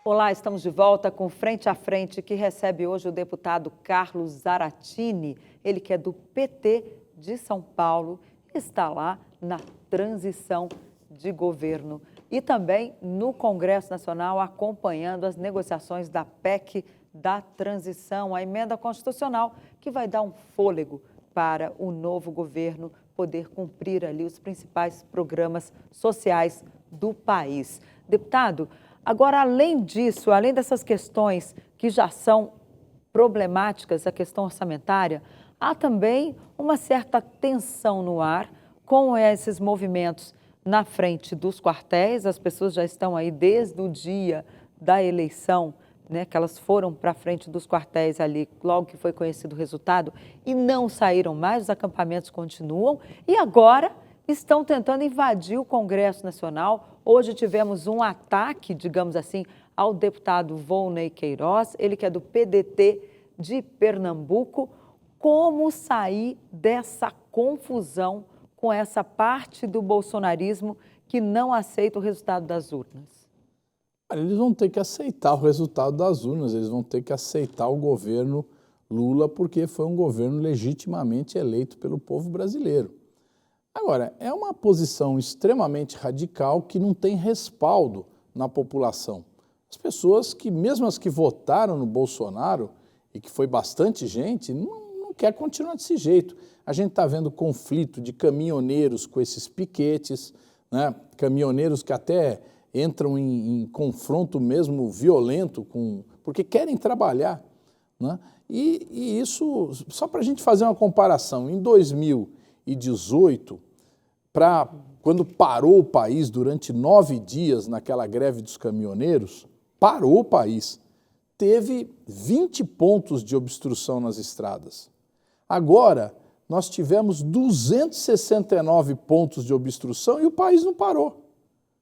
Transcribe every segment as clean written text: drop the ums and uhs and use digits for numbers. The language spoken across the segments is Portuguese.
Olá, estamos de volta com Frente a Frente, que recebe hoje o deputado Carlos Zaratini, ele que é do PT de São Paulo, está lá na transição de governo e também no Congresso Nacional acompanhando as negociações da PEC da transição, a emenda constitucional que vai dar um fôlego para o novo governo poder cumprir ali os principais programas sociais do país. Deputado, agora, além disso, além dessas questões que já são problemáticas, a questão orçamentária, há também uma certa tensão no ar com esses movimentos na frente dos quartéis. As pessoas já estão aí desde o dia da eleição, né, que elas foram para a frente dos quartéis ali, logo que foi conhecido o resultado, e não saíram mais, os acampamentos continuam, e agora estão tentando invadir o Congresso Nacional. Hoje tivemos um ataque, digamos assim, ao deputado Volney Queiroz, ele que é do PDT de Pernambuco. Como sair dessa confusão com essa parte do bolsonarismo que não aceita o resultado das urnas? Eles vão ter que aceitar o resultado das urnas, eles vão ter que aceitar o governo Lula, porque foi um governo legitimamente eleito pelo povo brasileiro. Agora, é uma posição extremamente radical que não tem respaldo na população. As pessoas que, mesmo as que votaram no Bolsonaro, e que foi bastante gente, não quer continuar desse jeito. A gente está vendo conflito de caminhoneiros com esses piquetes, né? Caminhoneiros que até entram em confronto mesmo violento, porque querem trabalhar, né? E isso, só para a gente fazer uma comparação, em 2018, quando parou o país durante 9 dias naquela greve dos caminhoneiros, parou o país, teve 20 pontos de obstrução nas estradas. Agora, nós tivemos 269 pontos de obstrução e o país não parou.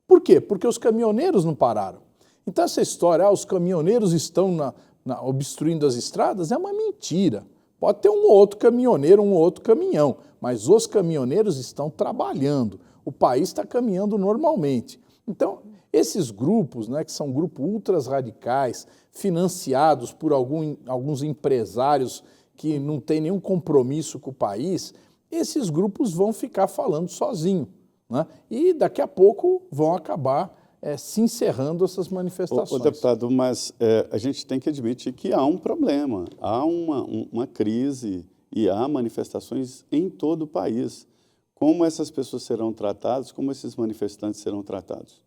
Por quê? Porque os caminhoneiros não pararam. Então essa história, os caminhoneiros estão obstruindo as estradas, é uma mentira. Pode ter um ou outro caminhoneiro, um ou outro caminhão, mas os caminhoneiros estão trabalhando, o país está caminhando normalmente. Então, esses grupos, né, que são grupos ultras radicais, financiados por alguns empresários que não têm nenhum compromisso com o país, esses grupos vão ficar falando sozinhos, né? E daqui a pouco vão acabar se encerrando essas manifestações. Deputado, mas a gente tem que admitir que há um problema, há uma crise e há manifestações em todo o país. Como essas pessoas serão tratadas, como esses manifestantes serão tratados?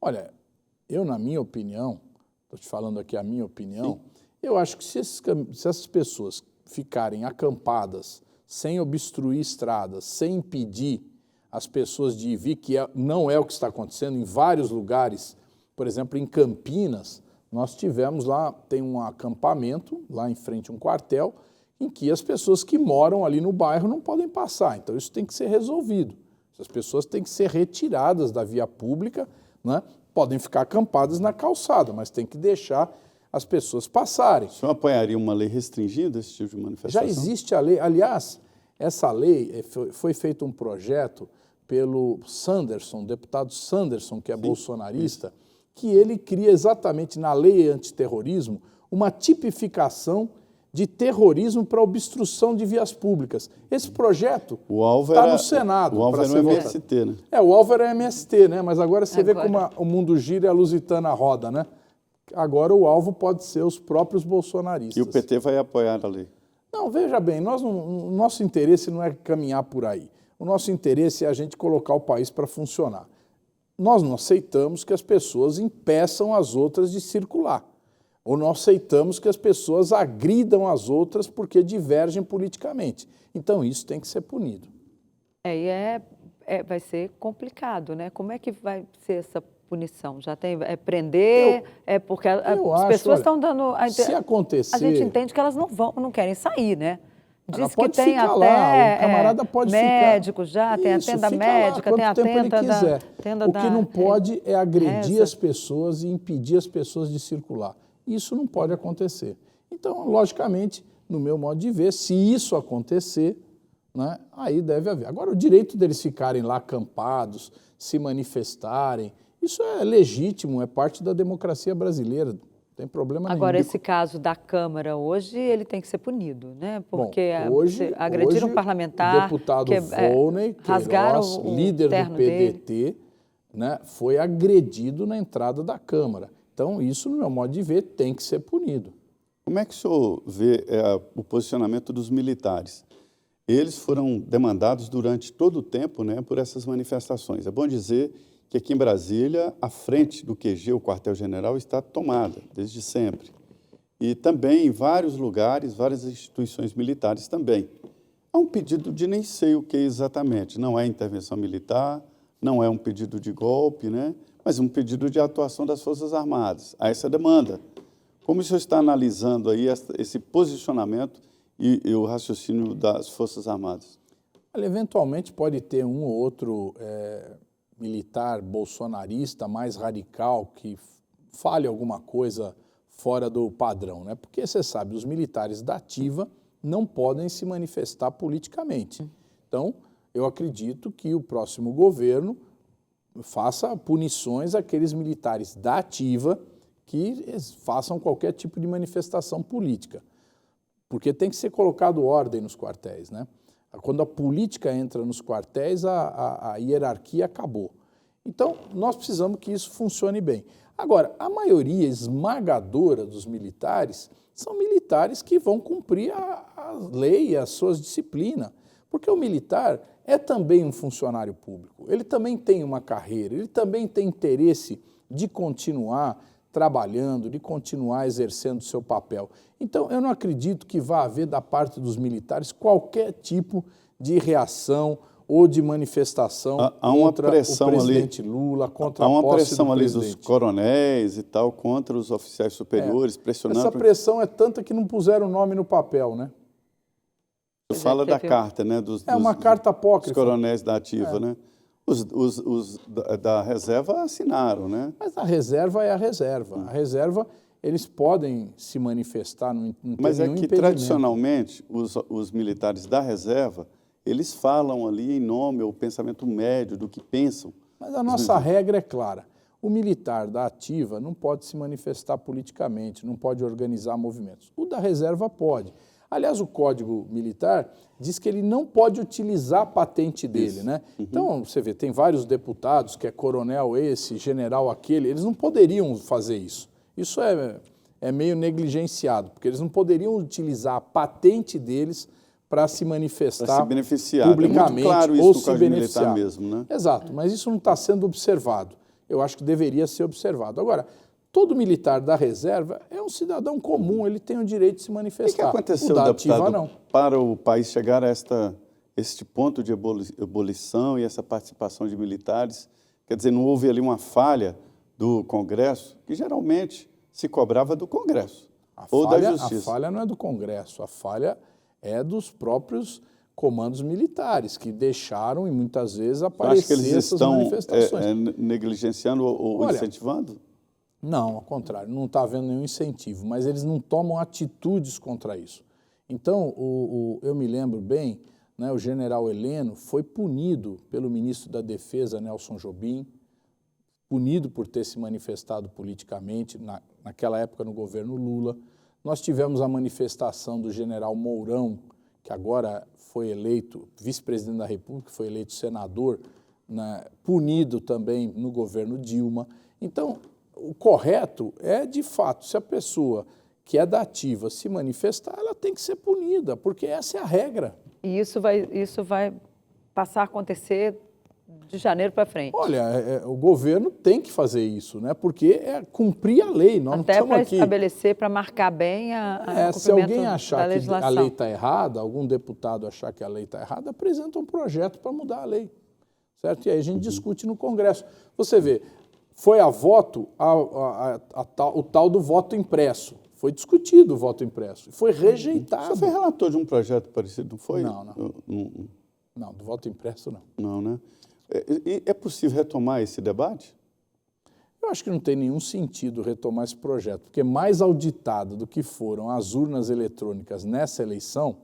Olha, eu, na minha opinião, estou te falando aqui a minha opinião, Sim. Eu acho que se essas pessoas ficarem acampadas, sem obstruir estradas, sem impedir as pessoas de vir, que não é o que está acontecendo em vários lugares. Por exemplo, em Campinas, nós tivemos lá, tem um acampamento, lá em frente a um quartel, em que as pessoas que moram ali no bairro não podem passar. Então isso tem que ser resolvido. Essas pessoas têm que ser retiradas da via pública, né? Podem ficar acampadas na calçada, mas tem que deixar as pessoas passarem. O senhor apoiaria uma lei restringindo esse tipo de manifestação? Já existe a lei. Aliás, essa lei, foi feito um projeto pelo Sanderson, deputado Sanderson, que é bolsonarista, que ele cria exatamente na lei antiterrorismo uma tipificação de terrorismo para obstrução de vias públicas. Esse projeto está no Senado. O alvo era o MST, né? O alvo era o MST, né? Mas agora você vê como o mundo gira e a Lusitana roda, né? Agora o alvo pode ser os próprios bolsonaristas. E o PT vai apoiar a lei? Não, veja bem, o nosso interesse não é caminhar por aí. O nosso interesse é a gente colocar o país para funcionar. Nós não aceitamos que as pessoas impeçam as outras de circular. Ou não aceitamos que as pessoas agridam as outras porque divergem politicamente. Então isso tem que ser punido. Vai ser complicado, né? Como é que vai ser essa punição? Já tem prender? Porque as pessoas estão dando... Se acontecer... A gente entende que elas não querem sair, né? Diz que tem até lá, o camarada pode médico ficar. Já, tem a tenda médica, lá, tem a tenda O que não pode é agredir as pessoas e impedir as pessoas de circular. Isso não pode acontecer. Então, logicamente, no meu modo de ver, se isso acontecer, né, aí deve haver. Agora, o direito deles ficarem lá acampados, se manifestarem, Isso é legítimo, é parte da democracia brasileira, não tem problema nenhum. Agora, esse caso da Câmara hoje, ele tem que ser punido, né? Porque Bom, hoje, agrediram um parlamentar, o deputado Volney rasgaram Queiroz, o líder do terno PDT, né, foi agredido na entrada da Câmara. Então, isso, no meu modo de ver, tem que ser punido. Como é que o senhor vê o posicionamento dos militares? Eles foram demandados durante todo o tempo, né, por essas manifestações. É bom dizer que aqui em Brasília, a frente do QG, o quartel-general, está tomada desde sempre. E também em vários lugares, várias instituições militares também. Há um pedido de nem sei o que exatamente. Não é intervenção militar, não é um pedido de golpe, né, mas um pedido de atuação das Forças Armadas. Há essa demanda. Como o senhor está analisando aí esse posicionamento e o raciocínio das Forças Armadas? Olha, eventualmente pode ter um ou outro militar bolsonarista mais radical que fale alguma coisa fora do padrão, né? Porque você sabe, os militares da ativa não podem se manifestar politicamente. Então, eu acredito que o próximo governo faça punições àqueles militares da ativa que façam qualquer tipo de manifestação política. Porque tem que ser colocado ordem nos quartéis, né? Quando a política entra nos quartéis, a hierarquia acabou. Então, nós precisamos que isso funcione bem. Agora, a maioria esmagadora dos militares são militares que vão cumprir a lei, as suas disciplinas. Porque o militar é também um funcionário público, ele também tem uma carreira, ele também tem interesse de continuar trabalhando, de continuar exercendo seu papel. Então, eu não acredito que vá haver da parte dos militares qualquer tipo de reação ou de manifestação contra o presidente Lula, contra a posse do presidente. Há uma pressão ali dos coronéis e tal, contra os oficiais superiores, pressionando... Essa pressão é tanta que não puseram o nome no papel, né? Você fala da carta, né? Uma carta apócrifa. Dos coronéis da ativa, né? Os da reserva assinaram, né? Mas a reserva é a reserva. A reserva, eles podem se manifestar, não tem Mas nenhum é que, impedimento. tradicionalmente, os militares da reserva, eles falam ali em nome ou pensamento médio do que pensam. Mas a nossa regra é clara. O militar da ativa não pode se manifestar politicamente, não pode organizar movimentos. O da reserva pode. Aliás, o Código Militar diz que ele não pode utilizar a patente dele, né? Então, você vê, tem vários deputados, que é coronel esse, general aquele, eles não poderiam fazer isso. Isso é meio negligenciado, porque eles não poderiam utilizar a patente deles para se manifestar pra se beneficiar. publicamente, é muito claro isso ou no se Código beneficiar. Militar mesmo, né? Exato, mas isso não está sendo observado. Eu acho que deveria ser observado. Agora, todo militar da reserva é um cidadão comum, ele tem o direito de se manifestar. O que aconteceu, o da deputado, ativa, não. para o país chegar a este ponto de abolição e essa participação de militares? Quer dizer, não houve ali uma falha do Congresso, que geralmente se cobrava do Congresso ou da Justiça. A falha não é do Congresso, a falha é dos próprios comandos militares, que deixaram e muitas vezes aparecer essas manifestações. Acho que eles estão negligenciando ou incentivando? Não, ao contrário, não está havendo nenhum incentivo, mas eles não tomam atitudes contra isso. Então, eu me lembro bem, né, o general Heleno foi punido pelo ministro da Defesa, Nelson Jobim, punido por ter se manifestado politicamente, naquela época no governo Lula. Nós tivemos a manifestação do general Mourão, que agora foi eleito vice-presidente da República, foi eleito senador, né, punido também no governo Dilma. Então, o correto é, de fato, se a pessoa que é da ativa se manifestar, ela tem que ser punida, porque essa é a regra. E isso vai passar a acontecer de janeiro para frente? Olha, o governo tem que fazer isso, né? Porque é cumprir a lei. Nós até não para aqui... estabelecer, para marcar bem o se alguém da achar que legislação. a lei está errada, algum deputado achar que a lei está errada, apresenta um projeto para mudar a lei, certo? E aí a gente discute no Congresso. Você vê, foi a voto o tal do voto impresso. Foi discutido o voto impresso. Foi rejeitado. Você foi relator de um projeto parecido, não foi? Não. Não, do voto impresso não. Não, né? É possível retomar esse debate? Eu acho que não tem nenhum sentido retomar esse projeto, porque mais auditado do que foram as urnas eletrônicas nessa eleição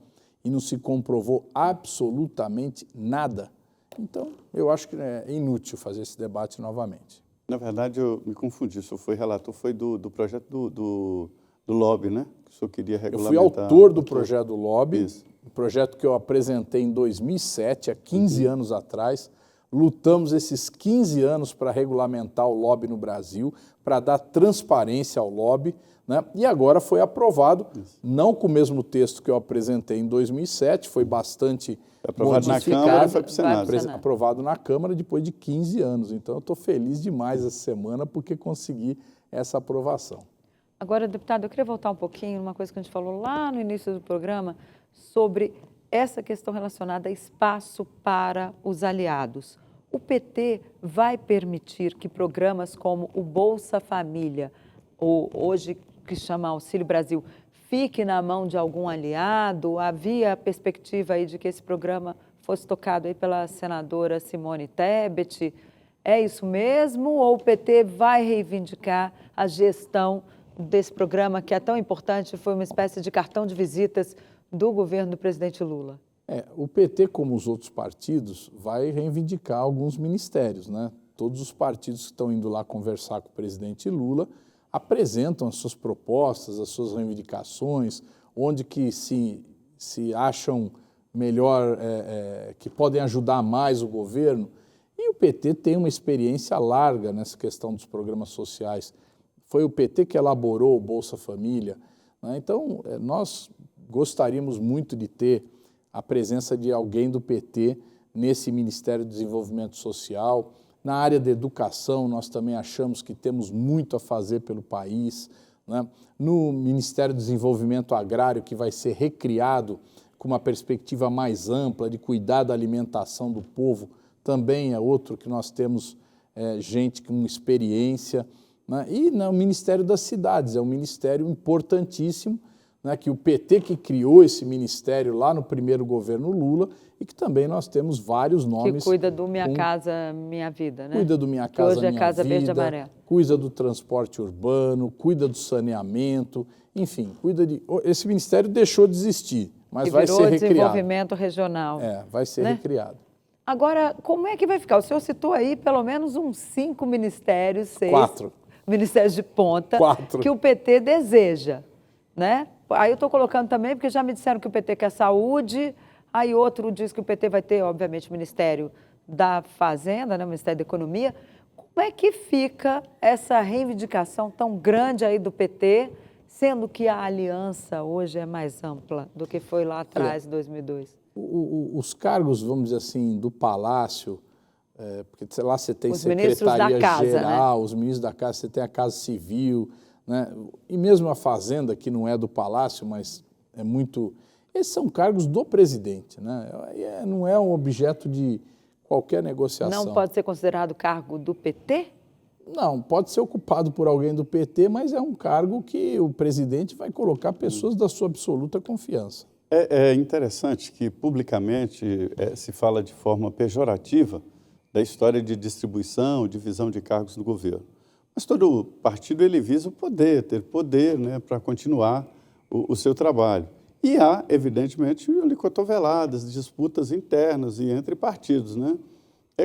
e não se comprovou absolutamente nada. Então, eu acho que é inútil fazer esse debate novamente. Na verdade, eu me confundi. O senhor foi relator, foi do projeto do lobby, né? Que o senhor queria Eu regulamentar. fui autor do projeto do lobby, Isso. um projeto que eu apresentei em 2007, há 15 anos atrás. Lutamos esses 15 anos para regulamentar o lobby no Brasil, para dar transparência ao lobby, né? E agora foi aprovado, não com o mesmo texto que eu apresentei em 2007, foi bastante Aprovado na modificado, Câmara e foi para o Senado. aprovado na Câmara depois de 15 anos. Então, eu estou feliz demais essa semana porque consegui essa aprovação. Agora, deputado, eu queria voltar um pouquinho numa coisa que a gente falou lá no início do programa sobre essa questão relacionada a espaço para os aliados. O PT vai permitir que programas como o Bolsa Família, ou hoje que chama Auxílio Brasil, fique na mão de algum aliado? Havia a perspectiva aí de que esse programa fosse tocado aí pela senadora Simone Tebet. É isso mesmo? Ou o PT vai reivindicar a gestão desse programa que é tão importante, foi uma espécie de cartão de visitas do governo do presidente Lula? O PT, como os outros partidos, vai reivindicar alguns ministérios, né? Todos os partidos que estão indo lá conversar com o presidente Lula apresentam as suas propostas, as suas reivindicações, onde que se acham melhor, que podem ajudar mais o governo. E o PT tem uma experiência larga nessa questão dos programas sociais. Foi o PT que elaborou o Bolsa Família, né? Então, nós gostaríamos muito de ter a presença de alguém do PT nesse Ministério do Desenvolvimento Social. Na área da educação, nós também achamos que temos muito a fazer pelo país, né? No Ministério do Desenvolvimento Agrário, que vai ser recriado com uma perspectiva mais ampla de cuidar da alimentação do povo, também é outro que nós temos gente com experiência, né? E no Ministério das Cidades, é um ministério importantíssimo, né, que o PT que criou esse ministério lá no primeiro governo Lula e que também nós temos vários nomes. Que cuida do Minha Casa Minha Vida, né? Cuida do Minha Casa Minha Vida. Hoje é Casa Verde e Amarela. Cuida do transporte urbano, cuida do saneamento, enfim, cuida de... Esse ministério deixou de existir, mas vai ser recriado. Desenvolvimento regional. Vai ser recriado. Agora, como é que vai ficar? O senhor citou aí pelo menos uns 5 ministérios, 6. 4. Ministérios de ponta. 4. Que o PT deseja, né? Aí eu estou colocando também, porque já me disseram que o PT quer saúde, aí outro diz que o PT vai ter, obviamente, o Ministério da Fazenda, né, o Ministério da Economia. Como é que fica essa reivindicação tão grande aí do PT, sendo que a aliança hoje é mais ampla do que foi lá atrás, em 2002? Os cargos, vamos dizer assim, do Palácio, porque lá você tem os Secretaria Geral, né? Os ministros da Casa, você tem a Casa Civil, né? E mesmo a Fazenda, que não é do Palácio, mas é muito... Esses são cargos do presidente, né? Não é um objeto de qualquer negociação. Não pode ser considerado cargo do PT? Não, pode ser ocupado por alguém do PT, mas é um cargo que o presidente vai colocar pessoas da sua absoluta confiança. É interessante que publicamente se fala de forma pejorativa da história de distribuição, divisão de cargos no governo. Mas todo partido ele visa o poder, ter poder, né, para continuar o seu trabalho. E há, evidentemente, cotoveladas, disputas internas e entre partidos, né?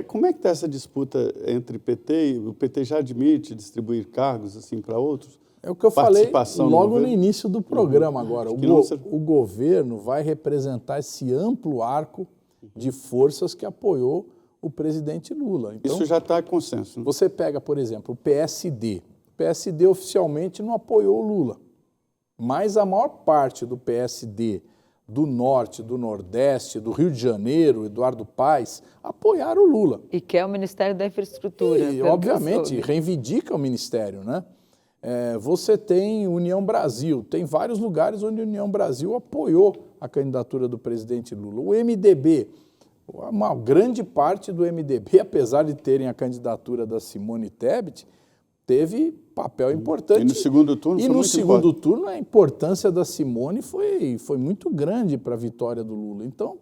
Como é que está essa disputa entre PT e o PT já admite distribuir cargos assim para outros? É o que eu falei logo no início do programa agora. O governo vai representar esse amplo arco de forças que apoiou o presidente Lula. Então, isso já está em consenso, né? Você pega, por exemplo, o PSD. O PSD oficialmente não apoiou o Lula, mas a maior parte do PSD do Norte, do Nordeste, do Rio de Janeiro, Eduardo Paes, apoiaram o Lula. E quer o Ministério da Infraestrutura. E, obviamente, reivindica o Ministério, né? Você tem União Brasil, tem vários lugares onde a União Brasil apoiou a candidatura do presidente Lula. O MDB, uma grande parte do MDB, apesar de terem a candidatura da Simone Tebet, teve papel importante. E no segundo turno foi muito importante. Turno, a importância da Simone foi muito grande para a vitória do Lula. Então,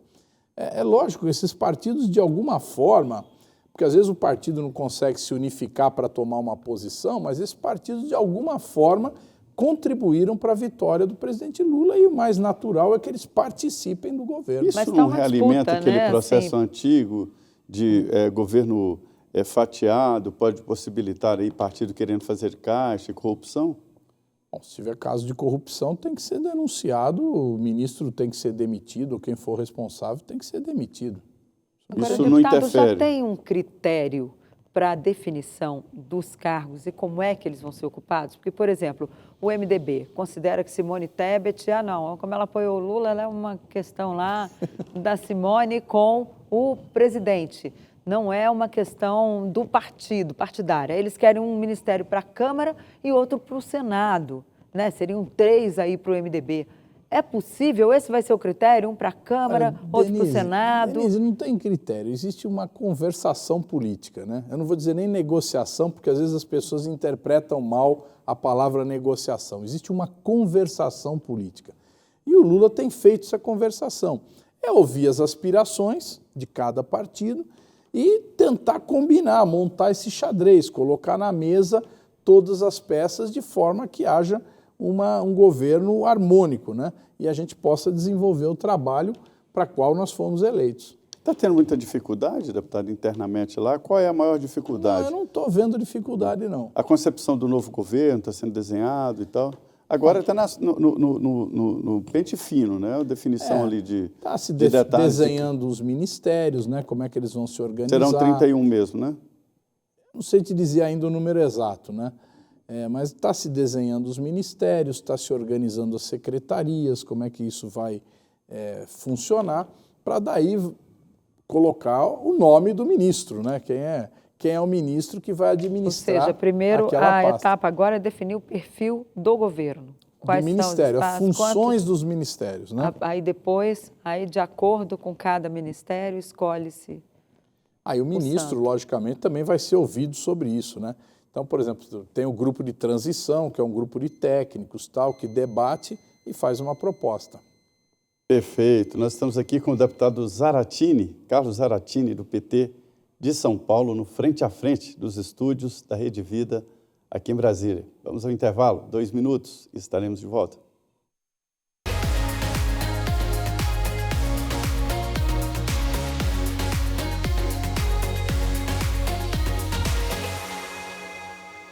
é lógico, esses partidos, de alguma forma, porque às vezes o partido não consegue se unificar para tomar uma posição, mas esses partidos, de alguma forma, contribuíram para a vitória do presidente Lula e o mais natural é que eles participem do governo. Isso não realimenta aquele processo antigo de governo fatiado, pode possibilitar aí partido querendo fazer caixa e corrupção? Bom, se tiver caso de corrupção, tem que ser denunciado, o ministro tem que ser demitido, ou quem for responsável tem que ser demitido. Agora, Isso o não deputado já interfere. tem um critério para a definição dos cargos e como é que eles vão ser ocupados? Porque, por exemplo, o MDB considera que Simone Tebet, não, como ela apoiou o Lula, ela é uma questão lá da Simone com o presidente. Não é uma questão do partido, partidária. Eles querem um ministério para a Câmara e outro para o Senado, né? Seriam 3 aí para o MDB. É possível? Esse vai ser o critério? Um para a Câmara, outro para o Senado? Denise, não tem critério, existe uma conversação política, né? Eu não vou dizer nem negociação, porque às vezes as pessoas interpretam mal a palavra negociação. Existe uma conversação política. E o Lula tem feito essa conversação. É ouvir as aspirações de cada partido e tentar combinar, montar esse xadrez, colocar na mesa todas as peças de forma que haja um governo harmônico, né? E a gente possa desenvolver o trabalho para qual nós fomos eleitos. Está tendo muita dificuldade, deputado, internamente lá? Qual é a maior dificuldade? Não, eu não estou vendo dificuldade, não. A concepção do novo governo está sendo desenhado e tal? Agora está no pente fino, né? A definição ali de Está se detalhes. desenhando os ministérios, né? Como é que eles vão se organizar. Serão 31 mesmo, né? Não sei te dizer ainda o número exato, né? Mas está se desenhando os ministérios, está se organizando as secretarias, como é que isso vai funcionar, para daí colocar o nome do ministro, né? Quem é o ministro que vai administrar. Ou seja, primeiro aquela a pasta. etapa agora é definir o perfil do governo. Quais do ministério, são os as funções dos ministérios, né? Aí depois, de acordo com cada ministério, escolhe-se. Aí o ministro, logicamente, também vai ser ouvido sobre isso, né? Então, por exemplo, tem o grupo de transição, que é um grupo de técnicos, tal, que debate e faz uma proposta. Perfeito. Nós estamos aqui com o deputado Zaratini, Carlos Zaratini, do PT de São Paulo, no Frente a Frente dos estúdios da Rede Vida aqui em Brasília. Vamos ao intervalo, 2 minutos, e estaremos de volta.